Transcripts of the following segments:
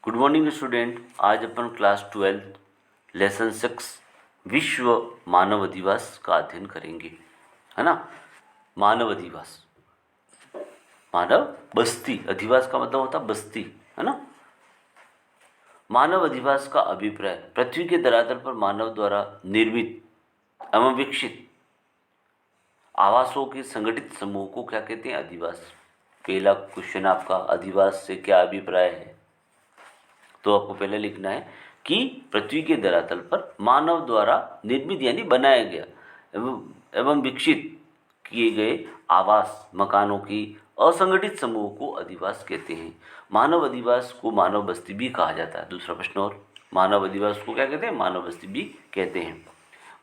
Good morning student. आज अपन class 12 lesson 6 विश्व मानव अधिवास का अध्ययन करेंगे, है ना। मानव अधिवास, मानव बस्ती, अधिवास का मतलब होता बस्ती, है ना। मानव अधिवास का अभिप्राय, पृथ्वी के धरातल पर मानव द्वारा निर्मित एवं विकसित आवासों के संगठित समूह को क्या कहते हैं? अधिवास। पहला क्वेश्चन आपका, अधिवास से क्या अभिप्राय है? तो आपको पहले लिखना है कि पृथ्वी के धरातल पर मानव द्वारा निर्मित यानी बनाया गया एवं विकसित किए गए आवास मकानों की असंगठित समूह को अधिवास कहते हैं। मानव अधिवास को मानव बस्ती भी कहा जाता है। दूसरा प्रश्न और, मानव अधिवास को क्या कहते हैं? मानव बस्ती भी कहते हैं।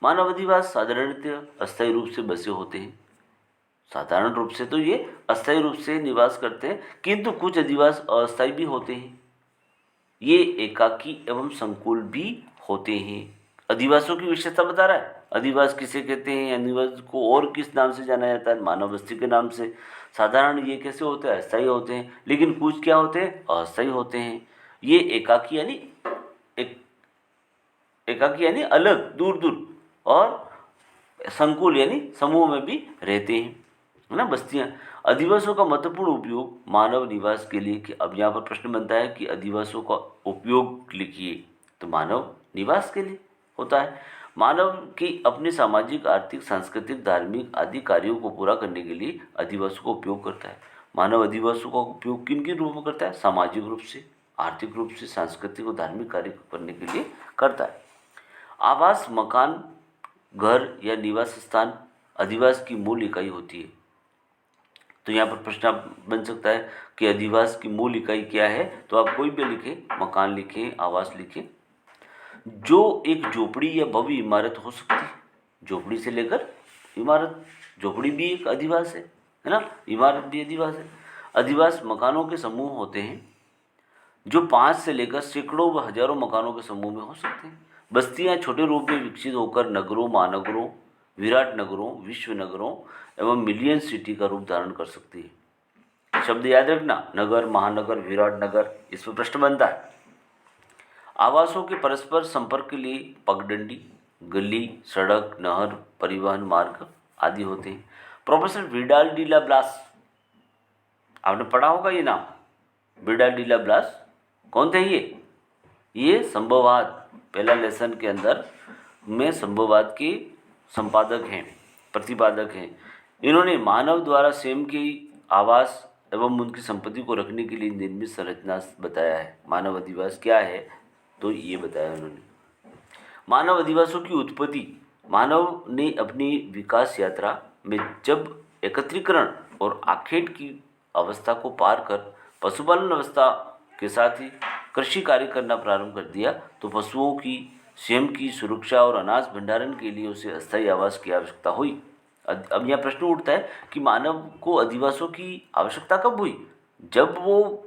मानव अधिवास साधारणतः अस्थायी रूप से बसे होते हैं। साधारण रूप से तो ये अस्थायी रूप से निवास करते हैं, किंतु कुछ अधिवास अस्थायी भी होते हैं। ये एकाकी एवं संकुल भी होते हैं। अधिवासों की विशेषता बता रहा है। अधिवास किसे कहते हैं? अधिवास को और किस नाम से जाना जाता है? मानव बस्ती के नाम से। साधारण ये कैसे होते हैं? अस्थायी होते हैं, लेकिन कुछ क्या होते हैं? अस्थायी होते हैं। ये एकाकी यानी एकाकी यानी अलग, दूर दूर, और संकुल यानी समूह में भी रहते हैं, है ना, बस्तियां। अधिवासों का महत्वपूर्ण उपयोग मानव निवास के लिए, कि अब यहाँ पर प्रश्न बनता है कि अधिवासों का उपयोग लिखिए, तो मानव निवास के लिए होता है। मानव की अपने सामाजिक, आर्थिक, सांस्कृतिक, धार्मिक आदि कार्यों को पूरा करने के लिए अधिवासों का उपयोग करता है। मानव अधिवासों का उपयोग किन किन रूप में करता है? सामाजिक रूप से, आर्थिक रूप से, सांस्कृतिक और धार्मिक कार्य करने के लिए करता है। आवास, मकान, घर या निवास स्थान अधिवास की मूल इकाई होती है। तो यहाँ पर प्रश्न बन सकता है कि अधिवास की मूल इकाई क्या है? तो आप कोई भी लिखें, मकान लिखें, आवास लिखें, जो एक झोपड़ी या भव्य इमारत हो सकती है। झोपड़ी से लेकर इमारत, झोपड़ी भी एक अधिवास है ना, इमारत भी अधिवास है। अधिवास मकानों के समूह होते हैं जो 5 से लेकर सैकड़ों व हजारों मकानों के समूह में हो सकते हैं। बस्तियां छोटे रूप में विकसित होकर नगरों, महानगरों, विराट नगरों, विश्व नगरों एवं मिलियन सिटी का रूप धारण कर सकती है। शब्द याद रखना, नगर, महानगर, विराट नगर, इस पर प्रश्न बनता है। आवासों के परस्पर संपर्क के लिए पगडंडी, गली, सड़क, नहर, परिवहन मार्ग आदि होते हैं। प्रोफेसर विडाल डी ला ब्लास, आपने पढ़ा होगा ये नाम, विडाल डी ला ब्लास। कौन थे ये संभववाद, पहला लेसन के अंदर में संभववाद के संपादक हैं, प्रतिपादक हैं। इन्होंने मानव द्वारा स्वयं के आवास एवं उनकी संपत्ति को रखने के लिए निर्मित संरचना बताया है। मानव अधिवास क्या है, तो ये बताया उन्होंने। मानव अधिवासों की उत्पत्ति, मानव ने अपनी विकास यात्रा में जब एकत्रीकरण और आखेट की अवस्था को पार कर पशुपालन अवस्था के साथ ही कृषि कार्य करना प्रारंभ कर दिया, तो पशुओं की स्वयं की सुरक्षा और अनाज भंडारण के लिए उसे अस्थायी आवास की आवश्यकता हुई। अब यह प्रश्न उठता है कि मानव को अधिवासों की आवश्यकता कब हुई? जब वो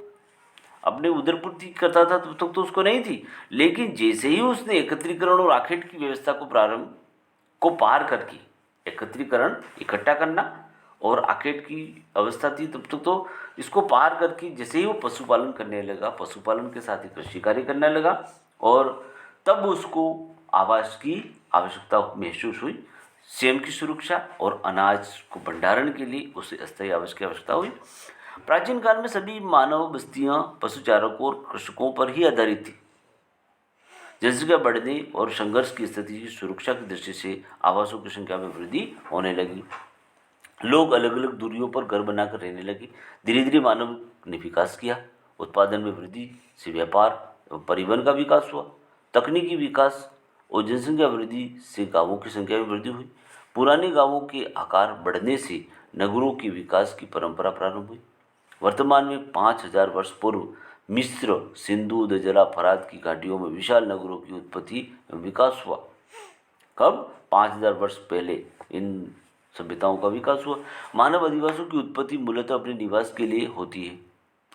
अपने उदरपूर्ति करता था तब तक तो उसको नहीं थी, लेकिन जैसे ही उसने एकत्रीकरण और आखेट की व्यवस्था को पार करके, एकत्रीकरण इकट्ठा करना और आखेट की अवस्था थी तब तक तो इसको पार करके जैसे ही वो पशुपालन करने लगा, पशुपालन के साथ ही कृषि कार्य करने लगा, और तब उसको आवास की आवश्यकता महसूस हुई। स्वयं की सुरक्षा और अनाज को भंडारण के लिए उसे अस्थायी आवास की आवश्यकता हुई। प्राचीन काल में सभी मानव बस्तियां पशुचारकों और कृषकों पर ही आधारित थी। जनसंख्या बढ़ने और संघर्ष की स्थिति की सुरक्षा की दृष्टि से आवासों की संख्या में वृद्धि होने लगी। लोग अलग अलग दूरियों पर घर बनाकर रहने लगे। धीरे धीरे मानव ने विकास किया। उत्पादन में वृद्धि से व्यापार एवं परिवहन का विकास हुआ। तकनीकी विकास और जनसंख्या वृद्धि से गांवों की संख्या में वृद्धि हुई। पुराने गांवों के आकार बढ़ने से नगरों के विकास की परंपरा प्रारंभ हुई। वर्तमान में 5000 वर्ष पूर्व मिस्र, सिंधु, दजला, फरात की घाटियों में विशाल नगरों की उत्पत्ति एवं विकास हुआ। कब? 5000 वर्ष पहले इन सभ्यताओं का विकास हुआ। मानव अधिवासों की उत्पत्ति मूलतः अपने निवास के लिए होती है।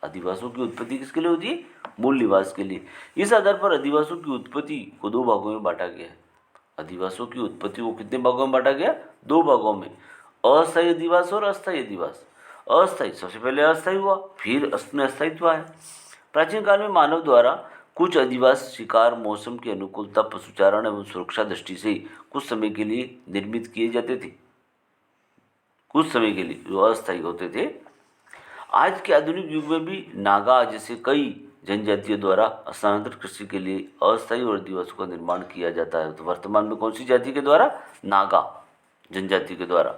अधिवासों की उत्पत्ति किसके लिए होती है? मूल निवास के लिए। इस आधार पर अधिवासों की उत्पत्ति को 2 भागों में बांटा गया है। अधिवासों की उत्पत्ति को कितने भागों में बांटा गया? 2 भागों में, अस्थायी अधिवास और अस्थायी अधिवास। अस्थायी, सबसे पहले अस्थायी हुआ, फिर उसमें अस्थायित्व आया। प्राचीन काल में मानव द्वारा कुछ अधिवास शिकार, मौसम की अनुकूलता, पशुचारण एवं सुरक्षा दृष्टि से कुछ समय के लिए निर्मित किए जाते थे, कुछ समय के लिए जो अस्थायी होते थे। आज के आधुनिक युग में भी नागा जैसे कई जनजातियों द्वारा स्थानांतरित कृषि के लिए अस्थायी और अधिवासों का निर्माण किया जाता है। तो वर्तमान में कौन सी जाति के द्वारा? नागा जनजाति के द्वारा।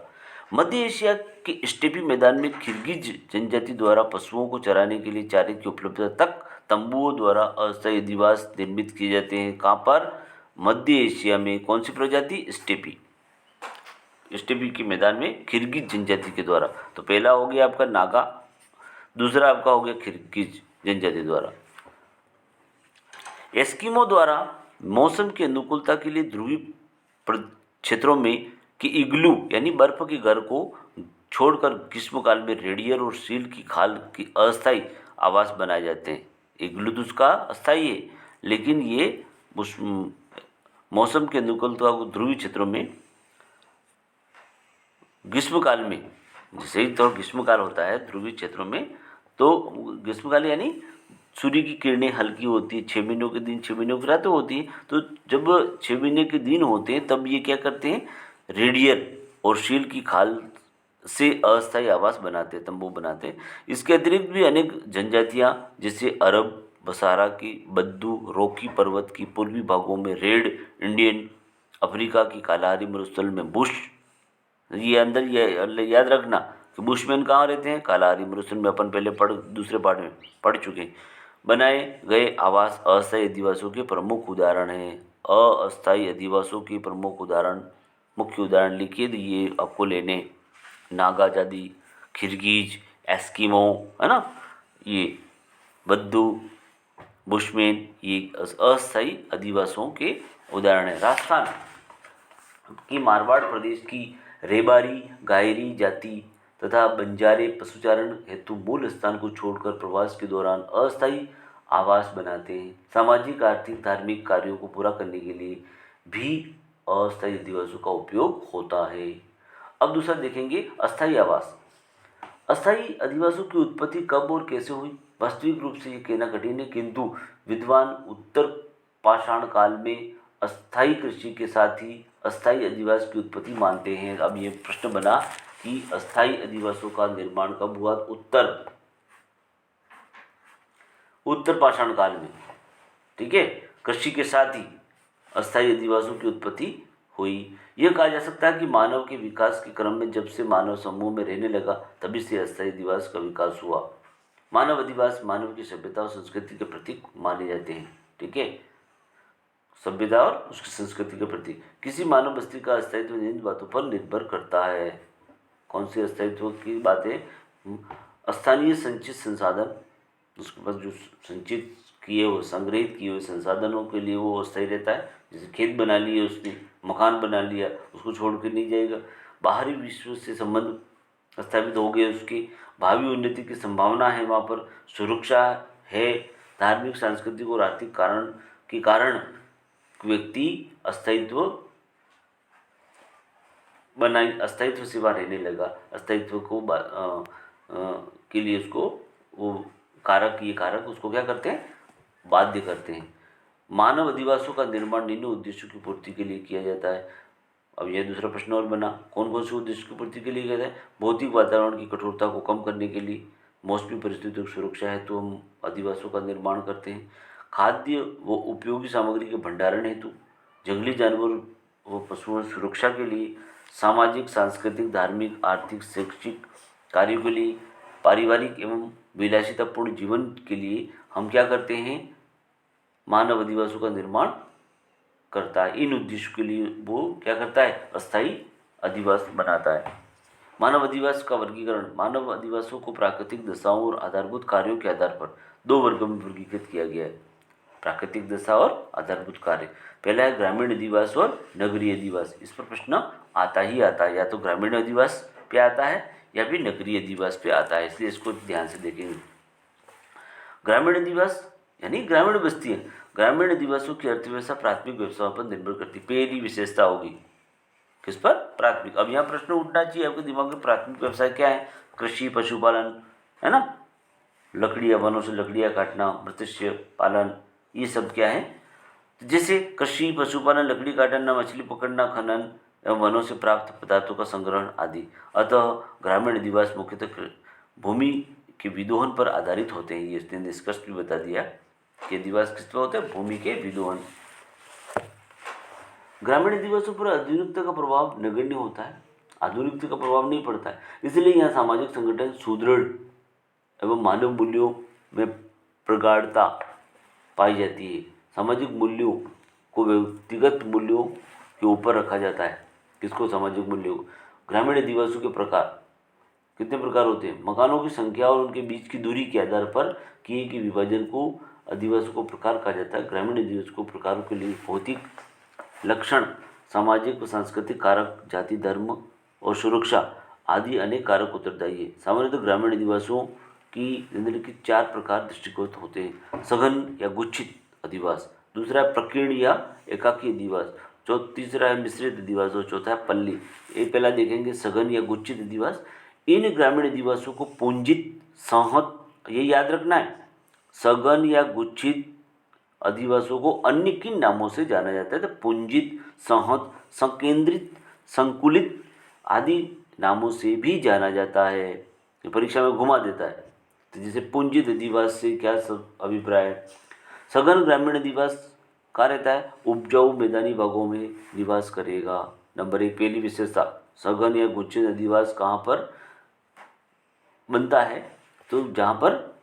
मध्य एशिया के स्टेपी मैदान में किर्गिज जनजाति द्वारा पशुओं को चराने के लिए चारे की उपलब्धता तक तंबुओं द्वारा अस्थायी अधिवास निर्मित किए जाते हैं। कहाँ पर? मध्य एशिया में। कौन सी प्रजाति? स्टेपी। स्टेपी के मैदान में किर्गिज जनजाति के द्वारा। तो पहला हो गया आपका नागा, दूसरा आपका हो गया किर्गिज जनजाति द्वारा। एस्किमो द्वारा मौसम की अनुकूलता के लिए ध्रुवीय क्षेत्रों में कि इग्लू यानी बर्फ के घर को छोड़कर ग्रीष्मकाल में रेडियर और सील की खाल की अस्थायी आवास बनाए जाते हैं। इग्लू तो उसका अस्थायी है, लेकिन ये उस मौसम के अनुकूलता को ध्रुवीय क्षेत्रों में ग्रीष्मकाल में, जैसे ही तो ग्रीष्मकाल होता है ध्रुवीय क्षेत्रों में, तो ग्रीष्मकाल यानी सूर्य की किरणें हल्की होती है, 6 महीनों के दिन 6 महीनों की रातें होती है। तो जब 6 महीने के दिन होते हैं तब ये क्या करते हैं? रेडियर और शील की खाल से अस्थायी आवास बनाते हैं, तंबू बनाते हैं। इसके अतिरिक्त भी अनेक जनजातियाँ जैसे अरब बसारा की, बद्दू, रॉकी पर्वत की पूर्वी भागों में रेड इंडियन, अफ्रीका की कालाहारी मरुस्थल में बुश, ये अंदर ये याद रखना कि बुशमैन कहाँ रहते हैं? कालाहारी मरुस्थल में। अपन पहले दूसरे पार्ट में पढ़ चुके हैं। बनाए गए आवास अस्थायी अधिवासों के प्रमुख उदाहरण हैं। अस्थायी अधिवासों के प्रमुख उदाहरण, मुख्य उदाहरण लिखिए, ये आपको लेने नागा जाति, किर्गिज, एस्किमो, है ना, ये बद्दू, बुशमैन, ये अस्थायी अधिवासों के उदाहरण हैं। राजस्थान की मारवाड़ प्रदेश की रेबारी, गायरी जाति तथा बंजारे पशुचारण हेतु मूल स्थान को छोड़कर प्रवास के दौरान अस्थायी आवास बनाते हैं। सामाजिक, आर्थिक, धार्मिक कार्यों को पूरा करने के लिए भी अस्थायी अधिवासों का उपयोग होता है। अब दूसरा देखेंगे अस्थायी आवास। अस्थायी अधिवासों की उत्पत्ति कब और कैसे हुई? वास्तविक रूप से ये कहना कठिन है, किंतु विद्वान उत्तर पाषाण काल में अस्थायी कृषि के साथ ही अस्थायी अधिवास की उत्पत्ति मानते हैं। अब ये प्रश्न बना कि अस्थायी अधिवासों का निर्माण कब हुआ? उत्तर पाषाण काल में, ठीक है। कृषि के साथ ही अस्थायी अधिवासों की उत्पत्ति हुई। यह कहा जा सकता है कि मानव के विकास के क्रम में जब से मानव समूह में रहने लगा तभी से अस्थायी अधिवास का विकास हुआ। मानव अधिवास मानव की सभ्यता और संस्कृति के प्रतीक माने जाते हैं, ठीक है। सभ्यता और उसकी संस्कृति के प्रतीक। किसी मानव बस्ती का अस्तित्व इन बातों पर निर्भर करता है। कौन सी अस्तित्व की बातें? स्थानीय संचित संसाधन, उसके पास जो संचित किए हुए, संग्रहित किए हुए संसाधनों के लिए वो अस्थायी रहता है। जैसे खेत बना लिए उसने, मकान बना लिया, उसको छोड़ के नहीं जाएगा। बाहरी विश्व से संबंध स्थापित हो गए, उसकी भावी उन्नति की संभावना है, वहाँ पर सुरक्षा है। धार्मिक, सांस्कृतिक और आर्थिक कारण के कारण व्यक्ति अस्तित्व से वहाँ रहने लगा। अस्तित्व को के लिए उसको वो ये कारक उसको क्या करते हैं? बाध्य करते हैं। मानव अधिवासों का निर्माण निम्न उद्देश्यों की पूर्ति के लिए किया जाता है। अब यह दूसरा प्रश्न और बना, कौन कौन से उद्देश्य की पूर्ति के लिए किया जाता है? भौतिक वातावरण की कठोरता को कम करने के लिए, मौसमी परिस्थितियों की सुरक्षा हेतु तो हम अधिवासों का निर्माण करते हैं। खाद्य व उपयोगी सामग्री के भंडारण हेतु, जंगली जानवर व पशुओं की सुरक्षा के लिए, सामाजिक, सांस्कृतिक, धार्मिक, आर्थिक, शैक्षिक कार्यों के लिए, पारिवारिक एवं विलासितापूर्ण जीवन के लिए हम क्या करते हैं? मानव अधिवासों का निर्माण करता है। इन उद्देश्यों के लिए वो क्या करता है? अस्थायी अधिवास बनाता है। मानव अधिवास का वर्गीकरण। मानव अधिवासों को प्राकृतिक दशाओं और आधारभूत कार्यों के आधार पर 2 वर्गों में वर्गीकृत किया गया है। प्राकृतिक दशा और आधारभूत कार्य। पहला है ग्रामीण अधिवास और नगरीय अधिवास। इस पर प्रश्न आता ही आता है, या तो ग्रामीण अधिवास पे आता है या फिर नगरीय अधिवास पे आता है, इसलिए इसको ध्यान से देखेंगे। ग्रामीण अधिवास यानी ग्रामीण बस्तियाँ। ग्रामीण अधिवासों की अर्थव्यवस्था प्राथमिक व्यवसायों पर निर्भर करती। पहली विशेषता होगी किस पर? प्राथमिक। अब यहाँ प्रश्न उठना चाहिए आपके दिमाग में, प्राथमिक व्यवसाय क्या है? कृषि, पशुपालन, है ना, लकड़ियाँ, वनों से लकड़ियाँ काटना, मत्स्य पालन, ये सब क्या है? जैसे कृषि, पशुपालन, लकड़ी काटना, मछली पकड़ना, खनन एवं वनों से प्राप्त पदार्थों का संग्रहण आदि। अतः ग्रामीण अधिवास मुख्यतः भूमि के विदोहन पर आधारित होते हैं। ये इसने निष्कर्ष भी बता दिया कि अधिवास किस पर होते हैं? भूमि के विदोहन। ग्रामीण अधिवासों पर आधुनिकता का प्रभाव नगण्य होता है, आधुनिकता का प्रभाव नहीं पड़ता है। इसलिए यहाँ सामाजिक संगठन सुदृढ़ एवं मानव मूल्यों में प्रगाढ़ता पाई जाती है। सामाजिक मूल्यों को व्यक्तिगत मूल्यों के ऊपर रखा जाता है। किसको? सामाजिक मूल्यों को। ग्रामीण अधिवासियों के प्रकार कितने प्रकार होते हैं? मकानों की संख्या और उनके बीच की दूरी के आधार पर किए गए विभाजन को अधिवासियों को प्रकार कहा जाता है। ग्रामीण अधिवासियों को प्रकारों के लिए भौतिक लक्षण, सामाजिक व सांस्कृतिक कारक, जाति, धर्म और सुरक्षा आदि अनेक कारक उत्तरदायी है। सामान्यतः ग्रामीण अधिवासियों की जिंदगी के 4 प्रकार दृष्टिगत होते हैं: सघन या गुच्छित अधिवास, दूसरा है प्रकीर्ण या एकाकी अधिवास, तीसरा है मिश्रित अधिवास और चौथा है पल्ली। ये पहला देखेंगे सघन या गुच्छित अधिवास। इन ग्रामीण अधिवासों को पुंजित, संहत, ये याद रखना है, सघन या गुच्छित अधिवासों को अन्य किन नामों से जाना जाता है? तो पुंजित, संहत, संकेंद्रित, संकुलित आदि नामों से भी जाना जाता है। ये परीक्षा में घुमा देता है। तो जैसे पुंजित अधिवास से क्या सब अभिप्राय है? सघन ग्रामीण अधिवास कहाँ रहता है? उपजाऊ मैदानी भागों में निवास करेगा। नंबर 1 पहली विशेषता, सघन या गुच्छित अधिवास कहाँ पर बनता है? तो जहाँ पर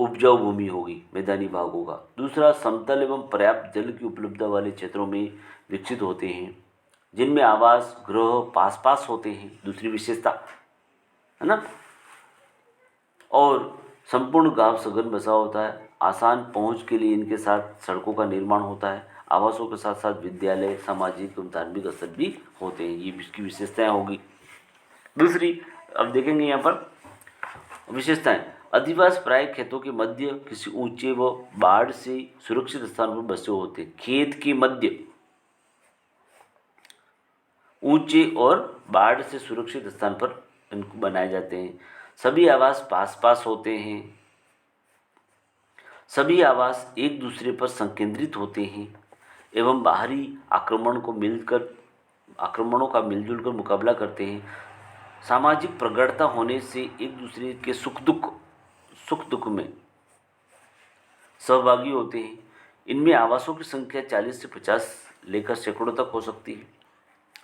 उपजाऊ भूमि होगी, मैदानी भाग होगा। दूसरा, समतल एवं पर्याप्त जल की उपलब्धता वाले क्षेत्रों में विकसित होते हैं, जिनमें आवास गृह पास पास होते हैं। दूसरी विशेषता है ना। और संपूर्ण गांव सघन बसा होता है। आसान पहुंच के लिए इनके साथ सड़कों का निर्माण होता है। आवासों के साथ साथ विद्यालय, सामाजिक एवं धार्मिक स्थल भी होते हैं। ये इसकी विशेषताएं होगी। दूसरी, अब देखेंगे यहाँ पर विशेषताएं। अधिवास प्राय खेतों के मध्य किसी ऊंचे व बाढ़ से सुरक्षित स्थान पर बसे होते हैं। खेत के मध्य ऊंचे और बाढ़ से सुरक्षित स्थान पर इनको बनाए जाते हैं। सभी आवास पास पास होते हैं। सभी आवास एक दूसरे पर संकेंद्रित होते हैं एवं बाहरी आक्रमणों का मिलजुल कर मुकाबला करते हैं। सामाजिक प्रगाढ़ता होने से एक दूसरे के सुख दुख में सहभागी होते हैं। इनमें आवासों की संख्या 40 से 50 लेकर सैकड़ों तक हो सकती है।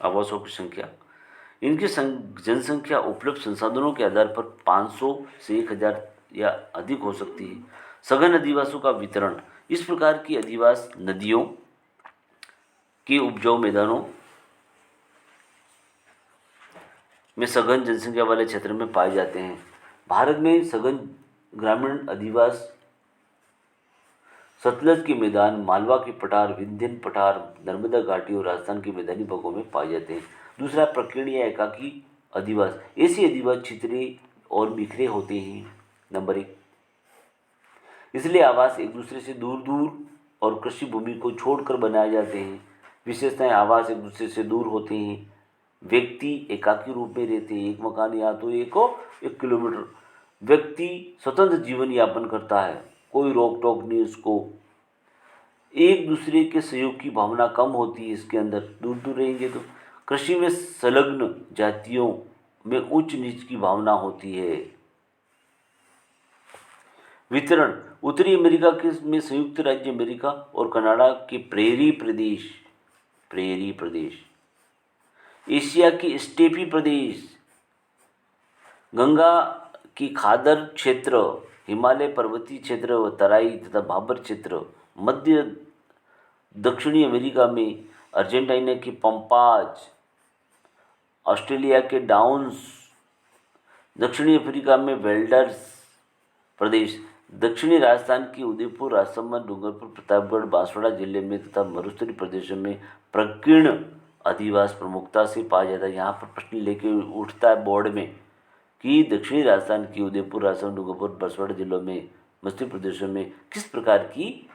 आवासों की संख्या, इनकी जनसंख्या उपलब्ध संसाधनों के आधार पर 500 से 1000 या अधिक हो सकती है। सघन अधिवासों का वितरण, इस प्रकार की अधिवास नदियों के उपजाऊ मैदानों में सघन जनसंख्या वाले क्षेत्र में पाए जाते हैं। भारत में सघन ग्रामीण अधिवास सतलज के मैदान, मालवा के पठार, विंध्यन पठार, नर्मदा घाटी और राजस्थान के मैदानी भागों में पाए जाते हैं। दूसरा, प्रकीर्ण या एकाकी अधिवास। ऐसे अधिवास छितरे और बिखरे होते हैं। नंबर 1, इसलिए आवास एक दूसरे से दूर दूर और कृषि भूमि को छोड़कर बनाए जाते हैं। विशेषताएं, आवास एक दूसरे से दूर होते हैं। व्यक्ति एकाकी रूप में रहते हैं। एक मकान या तो 1 किलोमीटर। व्यक्ति स्वतंत्र जीवन यापन करता है, कोई रोक टोक नहीं उसको। एक दूसरे के सहयोग की भावना कम होती है इसके अंदर, दूर दूर रहेंगे तो। कृषि में संलग्न जातियों में उच्च नीच की भावना होती है। वितरण, उत्तरी अमेरिका के में संयुक्त राज्य अमेरिका और कनाडा के प्रेरी प्रदेश, एशिया के स्टेपी प्रदेश, गंगा की खादर क्षेत्र, हिमालय पर्वतीय क्षेत्र व तराई तथा भाबर क्षेत्र, मध्य दक्षिणी अमेरिका में अर्जेंटीना के पंपाज, ऑस्ट्रेलिया के डाउन्स, दक्षिणी अफ्रीका में वेल्डर्स प्रदेश, दक्षिणी राजस्थान की उदयपुर, राजसमंद, डूंगरपुर, प्रतापगढ़, बांसवाड़ा जिले में तथा मरुस्थलीय प्रदेशों में प्रकीर्ण अधिवास प्रमुखता से पाया जाता है। यहाँ पर प्रश्न लेके उठता है बोर्ड में कि दक्षिणी राजस्थान की उदयपुर, राजसमंद, डूंगरपुर, बांसवाड़ा जिलों में, मरुस्थलीय प्रदेशों में किस प्रकार की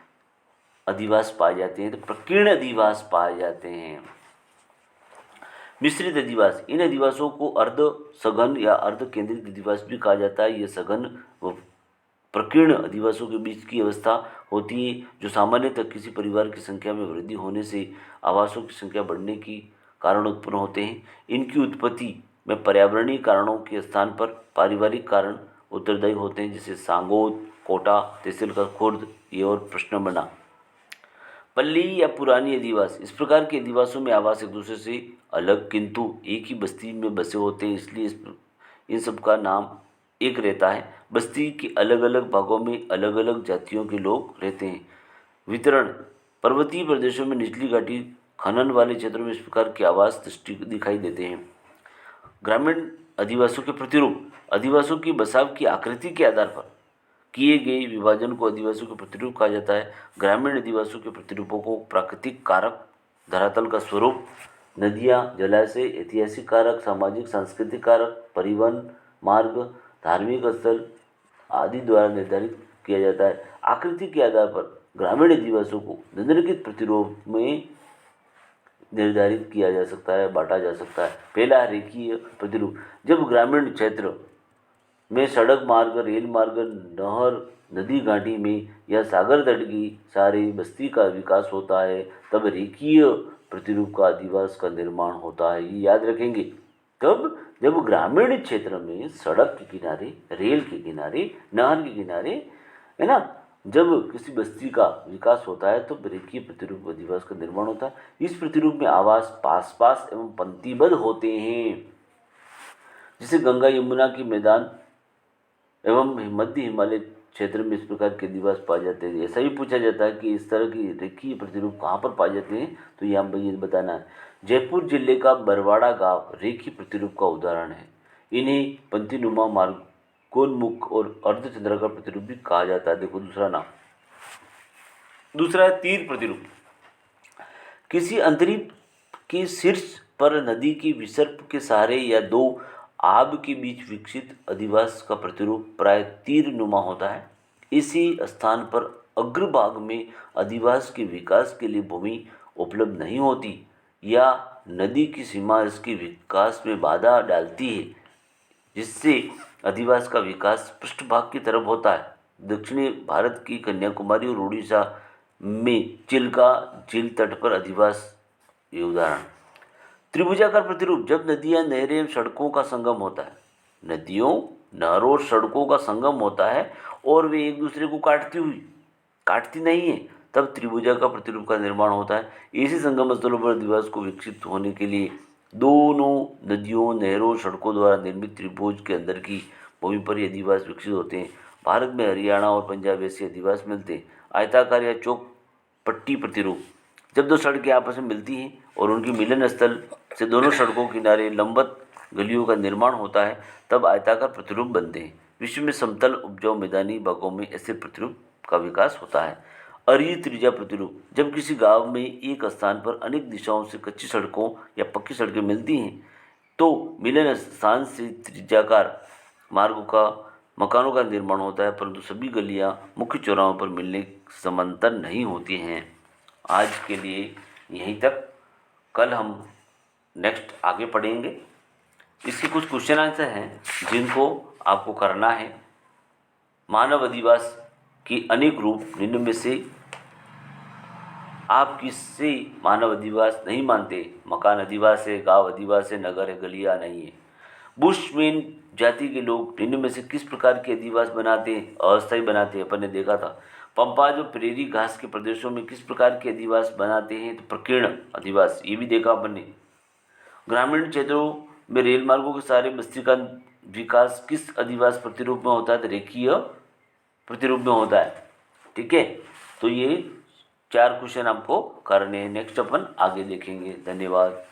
अधिवास पाए जाते हैं? तो प्रकीर्ण अधिवास पाए जाते हैं। मिश्रित अधिवास, इन अधिवासों को अर्ध सघन या अर्ध केंद्रित अधिवास भी कहा जाता है। ये सघन व प्रकीर्ण अधिवासियों के बीच की अवस्था होती है, जो सामान्यतः किसी परिवार की संख्या में वृद्धि होने से आवासों की संख्या बढ़ने की कारण उत्पन्न होते हैं। इनकी उत्पत्ति में पर्यावरणीय कारणों के स्थान पर पारिवारिक कारण उत्तरदायी होते हैं, जैसे सांगोद, कोटा, तहसील का खुर्द, ये और प्रश्न बना। पल्ली या पुरानी अधिवास, इस प्रकार के अधिवासों में आवास एक दूसरे से अलग किंतु एक ही बस्ती में बसे होते हैं, इसलिए इन सब का नाम एक रहता है। बस्ती के अलग अलग भागों में अलग अलग जातियों के लोग रहते हैं। वितरण, पर्वतीय प्रदेशों में निचली घाटी खनन वाले क्षेत्रों में इस प्रकार के आवास दृष्टि दिखाई देते हैं। ग्रामीण अधिवासियों के प्रतिरूप, अधिवासियों की बसाव की आकृति के आधार पर किए गए विभाजन को आदिवासियों के प्रतिरूप कहा जाता है। ग्रामीण आदिवासियों के प्रतिरूपों को प्राकृतिक कारक, धरातल का स्वरूप, नदियाँ, जलाशय, ऐतिहासिक कारक, सामाजिक सांस्कृतिक कारक, परिवहन मार्ग, धार्मिक स्थल आदि द्वारा निर्धारित किया जाता है। आकृति के आधार पर ग्रामीण आदिवासियों को निम्नलिखित प्रतिरूप में निर्धारित किया जा सकता है, बांटा जा सकता है। पहला, रेखीय प्रतिरूप। जब ग्रामीण क्षेत्र में सड़क मार्ग, रेल मार्ग, नहर, नदी घाटी में या सागर तट की सारी बस्ती का विकास होता है, तब रेखीय प्रतिरूप का अधिवास का निर्माण होता है। ये याद रखेंगे। तब जब ग्रामीण क्षेत्र में सड़क के किनारे, रेल के किनारे, नहर के किनारे, है ना, जब किसी बस्ती का विकास होता है तो रेखीय प्रतिरूप अधिवास का निर्माण होता है। इस प्रतिरूप में आवास पास पास एवं पंक्तिबद्ध होते हैं, जिसे गंगा यमुना के मैदान एवं मध्य हिमालय क्षेत्र में इस प्रकार के अधिवास पाए जाते हैं। ऐसा भी पूछा जाता है कि इस तरह की रेखीय प्रतिरूप कहाँ पर पाए जाते हैं, तो यहाँ पर ये बताना है। जयपुर जिले का बरवाड़ा गांव रेखीय प्रतिरूप का उदाहरण है। इन्हें पंक्तिनुमा मार्गोन्मुख और अर्धचंद्राकार प्रतिरूप भी कहा जाता है। देखो दूसरा नाम। दूसरा है तीर प्रतिरूप। किसी अंतरिक्ष के शीर्ष पर नदी के विसर्प के सहारे या दो आब के बीच विकसित अधिवास का प्रतिरूप प्राय तीर नुमा होता है। इसी स्थान पर अग्रभाग में अधिवास के विकास के लिए भूमि उपलब्ध नहीं होती या नदी की सीमा इसके विकास में बाधा डालती है, जिससे अधिवास का विकास पृष्ठभाग की तरफ होता है। दक्षिणी भारत की कन्याकुमारी और उड़ीसा में चिल्का झील तट पर अधिवास, ये उदाहरण। त्रिभुजाकार प्रतिरूप, जब नदियां, नहरें, सड़कों का संगम होता है, नदियों, नहरों और सड़कों का संगम होता है और वे एक दूसरे को काटती नहीं है, तब त्रिभुजाकार प्रतिरूप का निर्माण होता है। इसी संगम स्थलों पर अधिवास को विकसित होने के लिए दोनों नदियों, नहरों, सड़कों द्वारा निर्मित त्रिभुज के अंदर की भूमि पर ये अधिवास विकसित होते हैं। भारत में हरियाणा और पंजाब ऐसे अधिवास मिलते हैं। आयताकार या चौक पट्टी प्रतिरूप, जब दो सड़कें आपस में मिलती हैं और उनकी मिलन स्थल से दोनों सड़कों के किनारे लंबवत गलियों का निर्माण होता है, तब आयताकार प्रतिरूप बनते हैं। विश्व में समतल उपजाऊ मैदानी भागों में ऐसे प्रतिरूप का विकास होता है। अरीय त्रिज्या प्रतिरूप, जब किसी गांव में एक स्थान पर अनेक दिशाओं से कच्ची सड़कों या पक्की सड़कें मिलती हैं, तो मिलन स्थान से त्रिज्याकार मार्गों का, मकानों का निर्माण होता है, परंतु सभी गलियां मुख्य चौराहों पर मिलने समांतर नहीं होती हैं। आज के लिए यहीं तक। कल हम नेक्स्ट आगे पढ़ेंगे। इसके कुछ क्वेश्चन आंसर हैं जिनको आपको करना है। मानव अधिवास की अनेक रूप, निम्न में से आप किससे मानव अधिवास नहीं मानते? मकान अधिवास है, गांव अधिवास है, नगर है, गलियां नहीं है। बुशमैन जाति के लोग निम्न में से किस प्रकार के अधिवास बनाते हैं? अस्थायी बनाते हैं, अपन ने देखा था। पंपा जो प्रेरी घास के प्रदेशों में किस प्रकार के अधिवास बनाते हैं? तो प्रकीर्ण अधिवास, ये भी देखा अपन ने। ग्रामीण क्षेत्रों में रेल मार्गों के सहारे बस्ती का विकास किस अधिवास प्रतिरूप में होता है? तो रेखीय प्रतिरूप में होता है। ठीक है, तो ये 4 क्वेश्चन आपको करने हैं। नेक्स्ट अपन आगे देखेंगे। धन्यवाद।